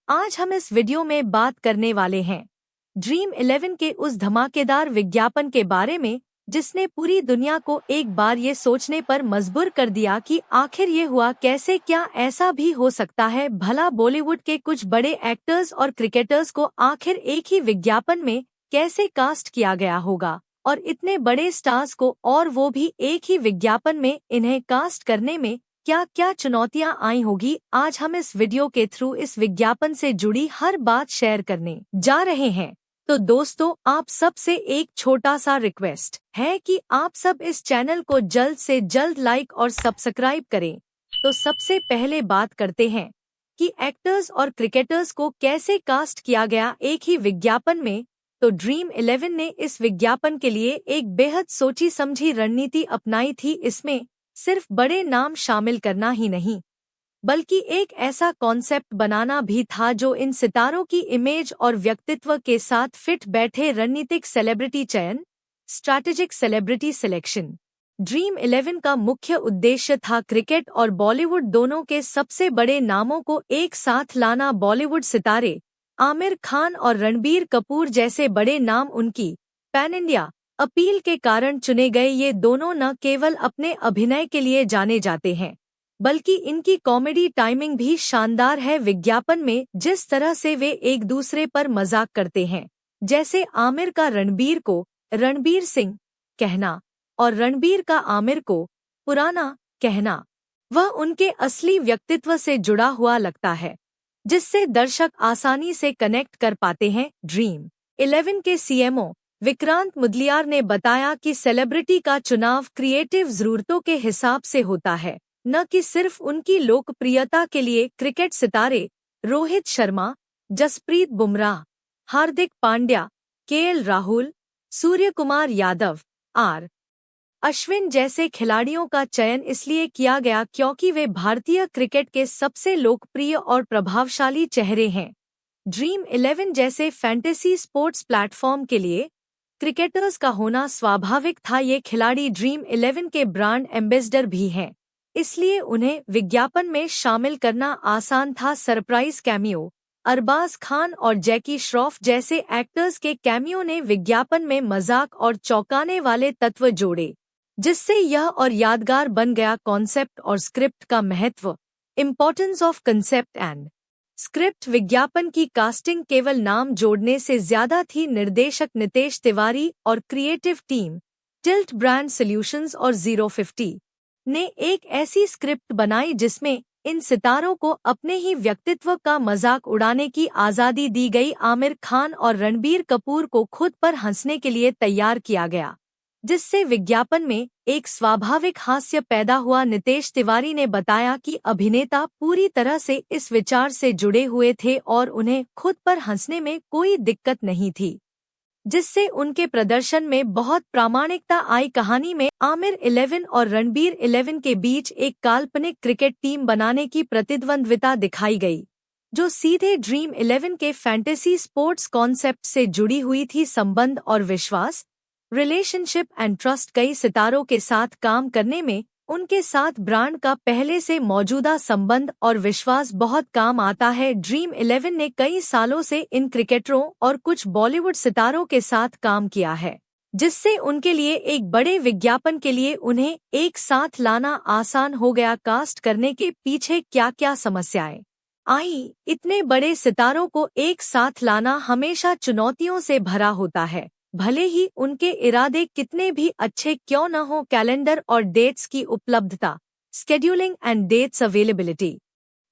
आज हम इस वीडियो में बात करने वाले हैं ड्रीम 11 के उस धमाकेदार विज्ञापन के बारे में जिसने पूरी दुनिया को एक बार ये सोचने पर मजबूर कर दिया कि आखिर ये हुआ कैसे। क्या ऐसा भी हो सकता है भला बॉलीवुड के कुछ बड़े एक्टर्स और क्रिकेटर्स को आखिर एक ही विज्ञापन में कैसे कास्ट किया गया होगा, और इतने बड़े स्टार्स को और वो भी एक ही विज्ञापन में इन्हें कास्ट करने में क्या क्या चुनौतियां आई होगी। आज हम इस वीडियो के थ्रू इस विज्ञापन से जुड़ी हर बात शेयर करने जा रहे हैं। तो दोस्तों, आप सबसे एक छोटा सा रिक्वेस्ट है कि आप सब इस चैनल को जल्द से जल्द लाइक और सब्सक्राइब करें। तो सबसे पहले बात करते हैं कि एक्टर्स और क्रिकेटर्स को कैसे कास्ट किया गया एक ही विज्ञापन में। तो ड्रीम 11 ने इस विज्ञापन के लिए एक बेहद सोची समझी रणनीति अपनाई थी। इसमें सिर्फ बड़े नाम शामिल करना ही नहीं, बल्कि एक ऐसा कॉन्सेप्ट बनाना भी था जो इन सितारों की इमेज और व्यक्तित्व के साथ फिट बैठे। रणनीतिक सेलिब्रिटी चयन, स्ट्रैटेजिक सेलिब्रिटी सिलेक्शन। ड्रीम 11 का मुख्य उद्देश्य था क्रिकेट और बॉलीवुड दोनों के सबसे बड़े नामों को एक साथ लाना। बॉलीवुड सितारे आमिर खान और रणबीर कपूर जैसे बड़े नाम उनकी पैन इंडिया अपील के कारण चुने गए। ये दोनों न केवल अपने अभिनय के लिए जाने जाते हैं, बल्कि इनकी कॉमेडी टाइमिंग भी शानदार है। विज्ञापन में जिस तरह से वे एक दूसरे पर मजाक करते हैं, जैसे आमिर का रणबीर को रणबीर सिंह कहना और रणबीर का आमिर को पुराना कहना, वह उनके असली व्यक्तित्व से जुड़ा हुआ लगता है, जिससे दर्शक आसानी से कनेक्ट कर पाते हैं। ड्रीम 11 के सीएमओ विक्रांत मुदलियार ने बताया कि सेलिब्रिटी का चुनाव क्रिएटिव जरूरतों के हिसाब से होता है, न कि सिर्फ उनकी लोकप्रियता के लिए। क्रिकेट सितारे Rohit Sharma, Jasprit Bumrah, Hardik Pandya, KL Rahul, Suryakumar Yadav, R Ashwin जैसे खिलाड़ियों का चयन इसलिए किया गया क्योंकि वे भारतीय क्रिकेट के सबसे लोकप्रिय और प्रभावशाली चेहरे हैं। ड्रीम 11 जैसे फैंटेसी स्पोर्ट्स प्लेटफॉर्म के लिए क्रिकेटर्स का होना स्वाभाविक था। ये खिलाड़ी ड्रीम 11 के ब्रांड एम्बेसडर भी हैं, इसलिए उन्हें विज्ञापन में शामिल करना आसान था। सरप्राइज कैमियो, अरबाज खान और जैकी श्रॉफ जैसे एक्टर्स के कैमियो ने विज्ञापन में मजाक और चौंकाने वाले तत्व जोड़े, जिससे यह और यादगार बन गया। कॉन्सेप्ट और स्क्रिप्ट का महत्व, importance of concept and script. विज्ञापन की कास्टिंग केवल नाम जोड़ने से ज्यादा थी। निर्देशक नितेश तिवारी और creative team tilt brand solutions और 050 ने एक ऐसी स्क्रिप्ट बनाई जिसमें इन सितारों को अपने ही व्यक्तित्व का मजाक उड़ाने की आज़ादी दी गई। आमिर खान और रणबीर कपूर को खुद पर हंसने के लिए तैयार किया गया, जिससे विज्ञापन में एक स्वाभाविक हास्य पैदा हुआ। नितेश तिवारी ने बताया कि अभिनेता पूरी तरह से इस विचार से जुड़े हुए थे और उन्हें खुद पर हंसने में कोई दिक्कत नहीं थी, जिससे उनके प्रदर्शन में बहुत प्रामाणिकता आई। कहानी में आमिर 11 और रणबीर 11 के बीच एक काल्पनिक क्रिकेट टीम बनाने की प्रतिद्वंद्विता दिखाई गई, जो सीधे ड्रीम 11 के फैंटेसी स्पोर्ट्स कॉन्सेप्ट से जुड़ी हुई थी। संबंध और विश्वास, रिलेशनशिप एंड ट्रस्ट। कई सितारों के साथ काम करने में उनके साथ ब्रांड का पहले से मौजूदा संबंध और विश्वास बहुत काम आता है। ड्रीम 11 ने कई सालों से इन क्रिकेटरों और कुछ बॉलीवुड सितारों के साथ काम किया है, जिससे उनके लिए एक बड़े विज्ञापन के लिए उन्हें एक साथ लाना आसान हो गया। कास्ट करने के पीछे क्या क्या समस्याएं आई? इतने बड़े सितारों को एक साथ लाना हमेशा चुनौतियों से भरा होता है, भले ही उनके इरादे कितने भी अच्छे क्यों न हो। कैलेंडर और डेट्स की उपलब्धता, स्केड्यूलिंग एंड डेट्स अवेलेबिलिटी।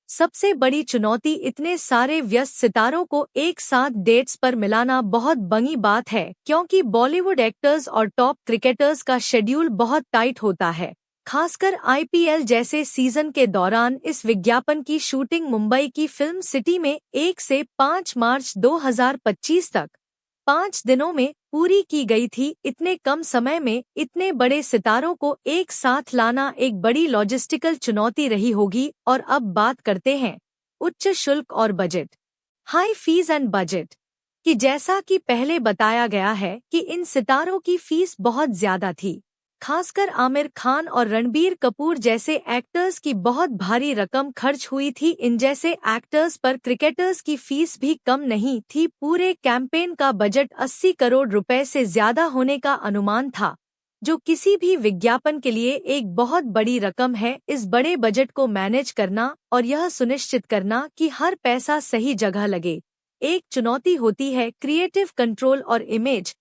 सबसे बड़ी चुनौती इतने सारे व्यस्त सितारों को एक साथ डेट्स पर मिलाना बहुत बड़ी बात है, क्योंकि बॉलीवुड एक्टर्स और टॉप क्रिकेटर्स का शेड्यूल बहुत टाइट होता है। खासकर आईपीएल जैसे सीजन के दौरान इस विज्ञापन की शूटिंग मुंबई की फिल्म सिटी में 1 से 5 मार्च 2025 तक 5 दिनों में पूरी की गई थी। इतने कम समय में इतने बड़े सितारों को एक साथ लाना एक बड़ी लॉजिस्टिकल चुनौती रही होगी। और अब बात करते हैं उच्च शुल्क और budget, high fees and budget की। जैसा कि पहले बताया गया है कि इन सितारों की फीस बहुत ज्यादा थी, खासकर आमिर खान और रणबीर कपूर जैसे एक्टर्स की बहुत भारी रकम खर्च हुई थी। इन जैसे एक्टर्स पर क्रिकेटर्स की फीस भी कम नहीं थी। पूरे कैंपेन का बजट 80 करोड़ रुपए से ज्यादा होने का अनुमान था, जो किसी भी विज्ञापन के लिए एक बहुत बड़ी रकम है। इस बड़े बजट को मैनेज करना और यह सुनिश्चित करना कि हर पैसा सही जगह लगे, एक चुनौती होती है। क्रिएटिव कंट्रोल और image.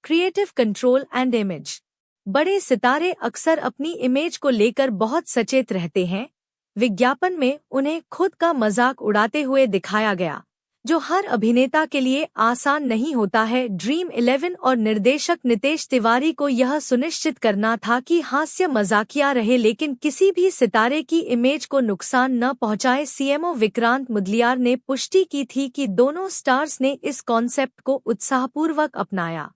Creative control and image. बड़े सितारे अक्सर अपनी इमेज को लेकर बहुत सचेत रहते हैं। विज्ञापन में उन्हें खुद का मजाक उड़ाते हुए दिखाया गया, जो हर अभिनेता के लिए आसान नहीं होता है। ड्रीम 11 और निर्देशक नितेश तिवारी को यह सुनिश्चित करना था कि हास्य मजाकिया रहे लेकिन किसी भी सितारे की इमेज को नुकसान न पहुंचाए। सीएमओ विक्रांत मुदलियार ने पुष्टि की थी कि दोनों स्टार्स ने इस कॉन्सेप्ट को उत्साहपूर्वक अपनाया,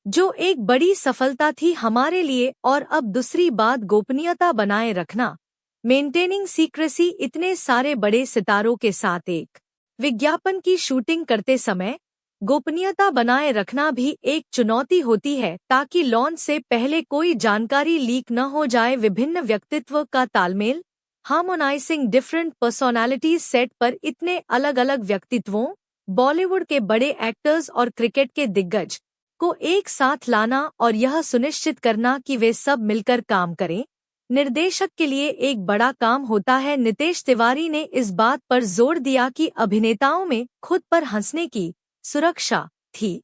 जो एक बड़ी सफलता थी हमारे लिए। और अब दूसरी बात, गोपनीयता बनाए रखना, मेंटेनिंग सीक्रेसी। इतने सारे बड़े सितारों के साथ एक विज्ञापन की शूटिंग करते समय गोपनीयता बनाए रखना भी एक चुनौती होती है, ताकि लॉन्च से पहले कोई जानकारी लीक न हो जाए। विभिन्न व्यक्तित्व का तालमेल, हार्मोनाइजिंग डिफरेंट पर्सोनैलिटीज। सेट पर इतने अलग अलग व्यक्तित्वों, बॉलीवुड के बड़े एक्टर्स और क्रिकेट के दिग्गज को एक साथ लाना और यह सुनिश्चित करना कि वे सब मिलकर काम करें, निर्देशक के लिए एक बड़ा काम होता है। नितेश तिवारी ने इस बात पर जोर दिया कि अभिनेताओं में खुद पर हंसने की सुरक्षा थी,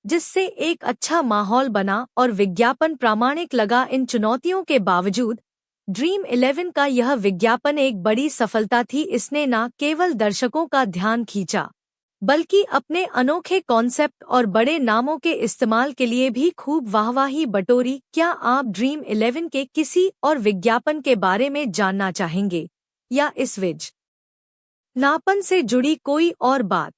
जिससे एक अच्छा माहौल बना और विज्ञापन प्रामाणिक लगा। इन चुनौतियों के बावजूद ड्रीम 11 का यह विज्ञापन एक बड़ी सफलता थी। इसने न केवल दर्शकों का ध्यान खींचा, बल्कि अपने अनोखे कॉन्सेप्ट और बड़े नामों के इस्तेमाल के लिए भी खूब वाहवाही बटोरी। क्या आप ड्रीम 11 के किसी और विज्ञापन के बारे में जानना चाहेंगे, या इस विज्ञापन से जुड़ी कोई और बात?